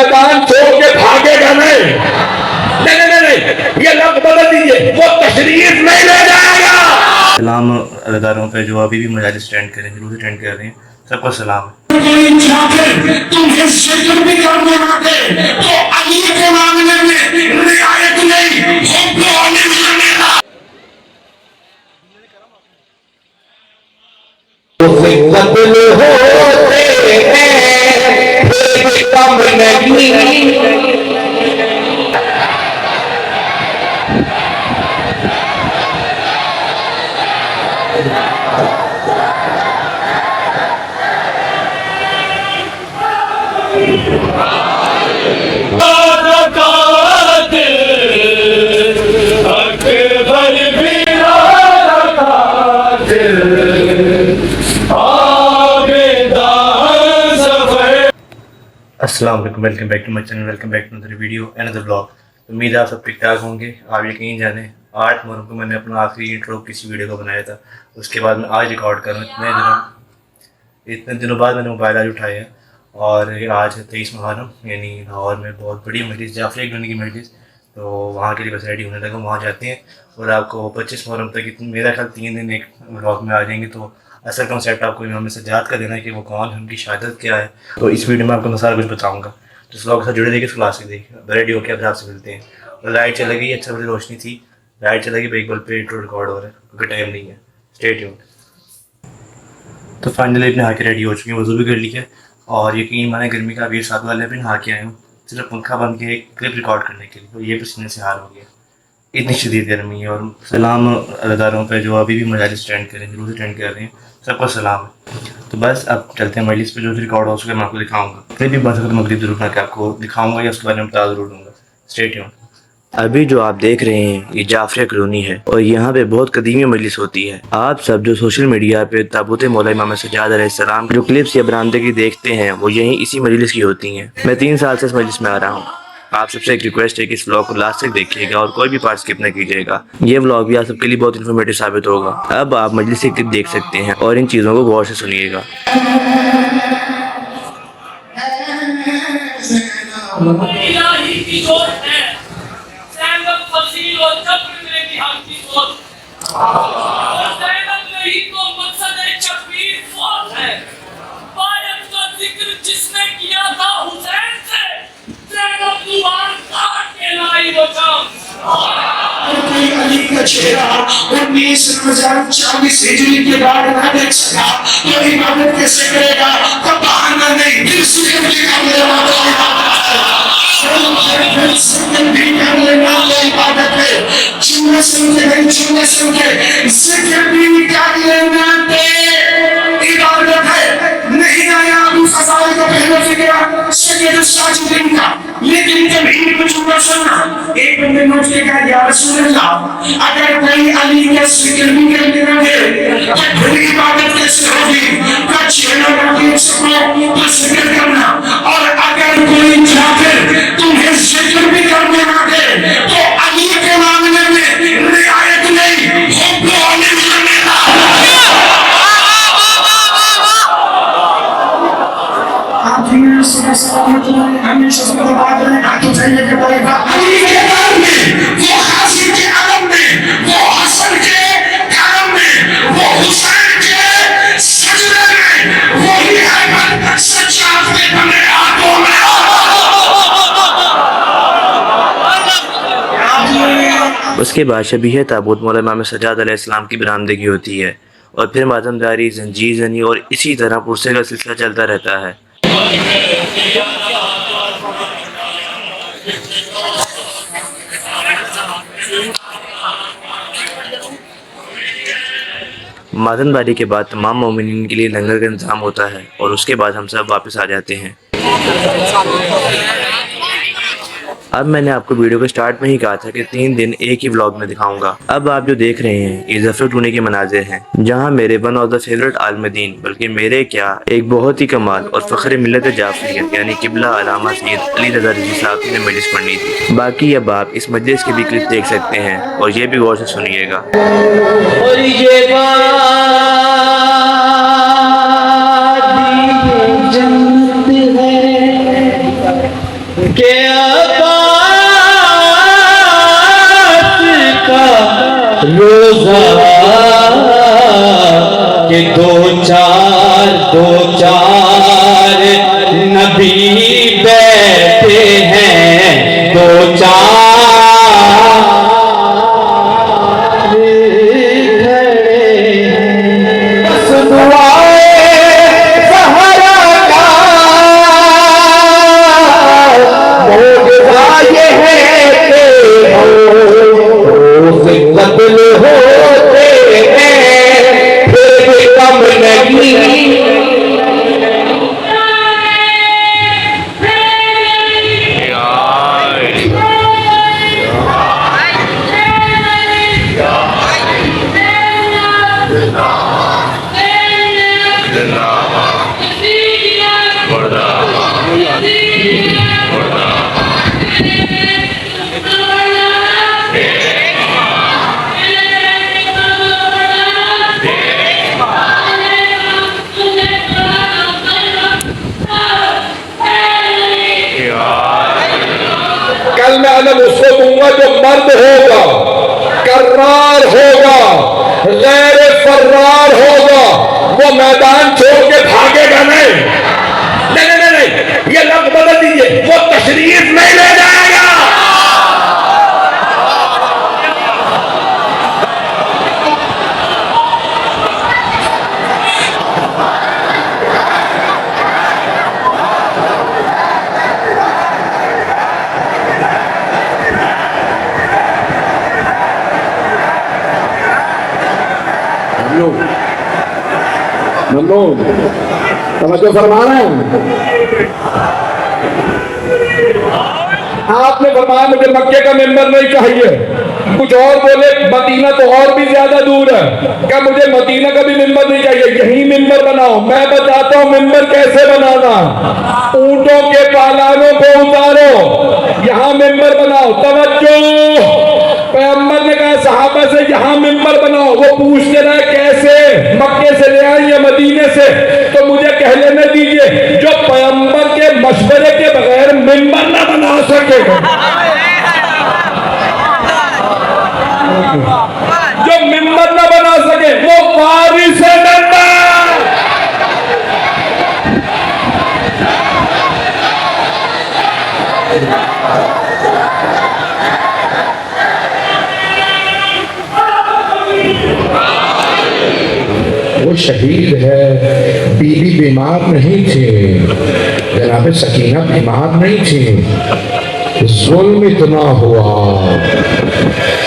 मैदान छोड़ के भागेगा नहीं। नहीं नहीं नहीं, ये लफ्ज बदल दीजिए, वो तशरीफ नहीं ले जाएगा। सलाम अदाकारों पे जो अभी भी मजालिस स्टैंड कर रहे हैं, जरूर स्टैंड कर रहे हैं, सबको सलाम। तुम्हें जिक्र भी करने आते तो अली के मामले में रियायत नहीं, कत्ल होते हैं कम नहीं। अस्सलाम वालेकुम, welcome back to my channel, welcome back to another video another blog. उम्मीद है आप सब ठीक ठाक होंगे। आप यकीन जाने 8 मुहर्रम को मैंने अपना आखिरी इंट्रो किसी वीडियो को बनाया था, उसके बाद मैं आज रिकॉर्ड कर रहा हूँ। इतने दिनों बाद मैंने मोबाइल आज उठाया है और आज है 23 मुहर्रम, यानी लाहौर में बहुत बड़ी मजलिस, जाफर एक की मजलिस, तो वहाँ के लिए बस रेडी होने लगा। वहाँ जाते हैं और आपको 25 मुहर्रम तक मेरा ख्याल 3 दिन एक ब्लॉग में आ जाएंगे। तो असल कॉन्सेप्ट आपको इमाम सज्जाद का देना है कि वो कौन है, उनकी शहादत क्या है। तो इस वीडियो में आपको सारा कुछ बताऊंगा, तो इस ब्लॉग के साथ जुड़े देखिए, क्लास से देखिए, रेडी होकर अब आपसे मिलते हैं। और लाइट चला गई, अच्छा बड़ी रोशनी थी, लाइट चला गई, एक बल पे इंट्रो रिकॉर्ड हो रहा है क्योंकि टाइम नहीं है। Stay tuned. तो फाइनली अपने हाके रेडी हो चुके हैं, वजू भी कर लिया और यकीन माने गर्मी का अभी 7 वाले अपने हाके आए हूँ सिर्फ पंखा बंद के एक क्लिप रिकॉर्ड करने के लिए। तो ये पसीने से हार हो गया, इतनी शदीद गर्मी है। और सलाम अदाकारों पे जो अभी भी मजालिस स्टैंड कर रहे हैं, जरूर स्टैंड कर रहे हैं, सबको सलाम है। तो बस अब चलते हैं मजलिस पे, जो रिकॉर्ड हो सके मैं आपको दिखाऊंगा। फिर भी बन सकता मगरिब जरूर करके आपको दिखाऊंगा या उसके बारे में बता जरूर दूंगा। Stay tuned. अभी जो आप देख रहे हैं ये जाफरिया कॉलोनी है और यहाँ पे बहुत कदीमी मजलिस होती है। आप सब जो सोशल मीडिया पे ताबूत मौला इमाम सज्जाद अलैहिस्सलाम जो क्लिप्स या बरामदगी देखते हैं वो यही इसी मजलिस की होती हैं। मैं 3 साल से इस मजलिस में आ रहा हूँ। आप सबसे एक रिक्वेस्ट है कि इस व्लॉग को लास्ट तक देखिएगा और कोई भी पार्ट स्किप न कीजिएगा। ये व्लॉग भी आप सबके लिए बहुत इन्फॉर्मेटिव साबित होगा। अब आप मजलिस से क्लिप देख सकते हैं और इन चीज़ों को गौर से सुनिएगा। जिसने किया था हुसैन से, ज़ैनब दुआन काट के लाई वो जान। अली का चेहरा 1940 हिजरी के बाद ना देख सका तो इबादत कैसे करेगा? तो बहाना नहीं, दिल से भी कर लेना, भी कर लेना इबादत है। चुने सुन के नहीं, चुने सुन के जिक्र भी कर लेना इबादत है। नहीं आया अबू फज़ाइल का पहला फिक्र सैयद साजिदीन का, लेकिन कभी कुछ न सुना। एक बंदे ने उसके कहा या रसूल अल्लाह, अगर कोई अली का जिक्र भी कर लेना है तो फिर इबादत कैसे होगी? का चेहरा का देख सको तो जिक्र करना, और अगर कोई जाफिर तुम्हें जिक्र भी करने ना दे तो अली के मामले में रियायत नहीं, हुक्म अली करने का। हमेशा से बात है हाथों चाहिए के बोलेगा अली के नाम में, वो हासिल के आलम में, वो हसन के करम में, वो हुसैन के सजदे में, वो ही है सच्चा अपने बने हाथों में। उसके बाद शबीह ताबूत मौला इमाम सज्जाद अलैहिस्सलाम की बरामदगी होती है और फिर मातमदारी, जंजीर जनी और इसी तरह पुरसे का सिलसिला चलता रहता है। मातमदारी के बाद तमाम मोमिनीन के लिए लंगर का इंतजाम होता है और उसके बाद हम सब वापस आ जाते हैं। अब मैंने आपको वीडियो के स्टार्ट में ही कहा था कि 3 दिन एक ही व्लॉग में दिखाऊंगा। अब आप जो देख रहे हैं ये ज़फ़र टूने के मनाज़िर हैं, जहां मेरे one of the favourite Alamdin, बल्कि मेरे क्या एक बहुत ही कमाल और फ़ख्र मिल्लत जाफरिया यानी किबला अलामा सैयद अली रज़ा रिज़वी साहब ने मजलिस पढ़नी थी। बाकी अब आप इस मजलिस के भी क्लिप देख सकते हैं और ये भी गौर से सुनिएगा। के अब्बास का रोजा के दो चार नबी बैठे हैं, दो चार बस दुआए सहारा का मोजज़ा ये है कि रोज़ कत्ल होते हैं फिर भी कम नहीं। कल मैं अलम उसको दूंगा जो मर्द होगा, कर्रार होगा, गैर फर्रार होगा, वो मैदान छोड़ के भागेगा नहीं। नहीं, ये लफ्ज बदल दीजिए, वो तशरीफ नहीं ले जाएगा। तवज्जो फरमाना है। आपने फरमाया मुझे मक्के का मिंबर नहीं चाहिए, कुछ और बोले मदीना तो और भी ज्यादा दूर है, क्या मुझे मदीना का भी मिंबर नहीं चाहिए, यही मिंबर बनाओ। मैं बताता हूँ मिंबर कैसे बनाना। ऊंटों के पालानों को उतारो, यहाँ मिंबर बनाओ। तवज्जो, पैगंबर ने कहा सहाबा से यहाँ मिंबर बनाओ। वो पूछते रहे कैसे, मक्के से ले आए या मदीने से? तो मुझे कह लेने दीजिए, जो पैगंबर के मशवरे के बगैर मिंबर ना बना सके, जो मिंबर ना बना सके वो वारिस है मिंबर। वो शहीद है, बीवी बीमार नहीं थी, जनाब सकीना बीमार नहीं थी। जुल्म इतना हुआ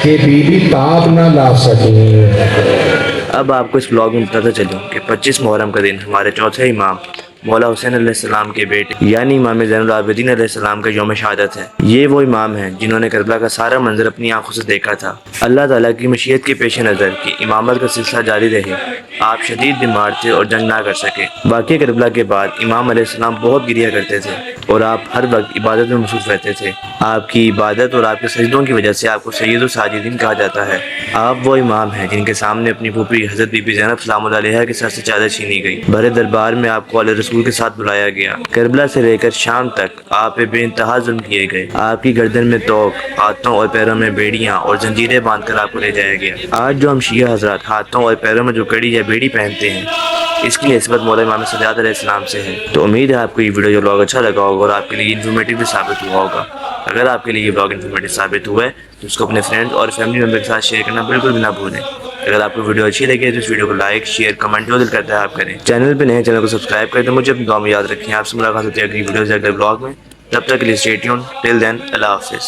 कि बीवी ताब न ला सकी। अब आपको इस ब्लॉग में बताता चलूँ कि 25 मुहर्रम का दिन हमारे चौथे इमाम मौला हुसैन अलैहिस्सलाम के बेटे यानी इमाम ज़ैनुल आबिदीन अलैहिस्सलाम का यौम शहादत है। ये वो इमाम हैं जिन्होंने करबला का सारा मंजर अपनी आंखों से देखा था। अल्लाह ताला की मशीयत के पेश नज़र कि इमामत का सिलसिला जारी रहे, आप शदीद बीमार थे और जंग ना कर सके। वाक़ई करबला के बाद इमाम अलैहिस्सलाम बहुत गिरिया करते थे और आप हर वक्त इबादत में मसरूफ़ रहते थे। आपकी इबादत और आपके सजदों की वजह से आपको सैयदुस साजिदीन कहा जाता है। आप वो इमाम हैं जिनके सामने अपनी फूफी हज़रत बीबी ज़ैनब सलामुल्लाह अलैहा के सर से चादर छीनी गई। बड़े दरबार में आपको अल्लाह रसूल के साथ बुलाया गया। करबला से लेकर शाम तक आप पे बेइंतहा जुल्म किए गए। आपकी गर्दन में तोक, हाथों और पैरों में बेड़ियां और जंजीरें बांधकर आपको ले जाया गया। आज जो हम शिया हजरात हाथों और पैरों में जो कड़ी या बेड़ी पहनते हैं, इसकी निस्बत मौला इमाम सज्जाद अलैहिस्सलाम से है। तो उम्मीद है आपको ये वीडियो ब्लॉग अच्छा लगा होगा और आपके लिए इन्फॉर्मेटिव भी साबित हुआ होगा। अगर आपके लिए ये ब्लॉग इन्फॉर्मेटिव साबित हुआ है तो उसको अपने फ्रेंड्स और फैमिली मेम्बर के साथ शेयर करना बिल्कुल भी ना भूलें। अगर आपको वीडियो अच्छी लगे तो इस वीडियो को लाइक, शेयर, कमेंट जो दिल करता है आप करें। चैनल पे नए चैनल को सब्सक्राइब करें। तो मुझे अपनी दुआ में याद रखें। आपसे मुलाकात होती है अगली वीडियो से अगले ब्लॉग में। तब तक के लिए स्टे ट्यून्ड। टिल देन, अल्लाह हाफिज़।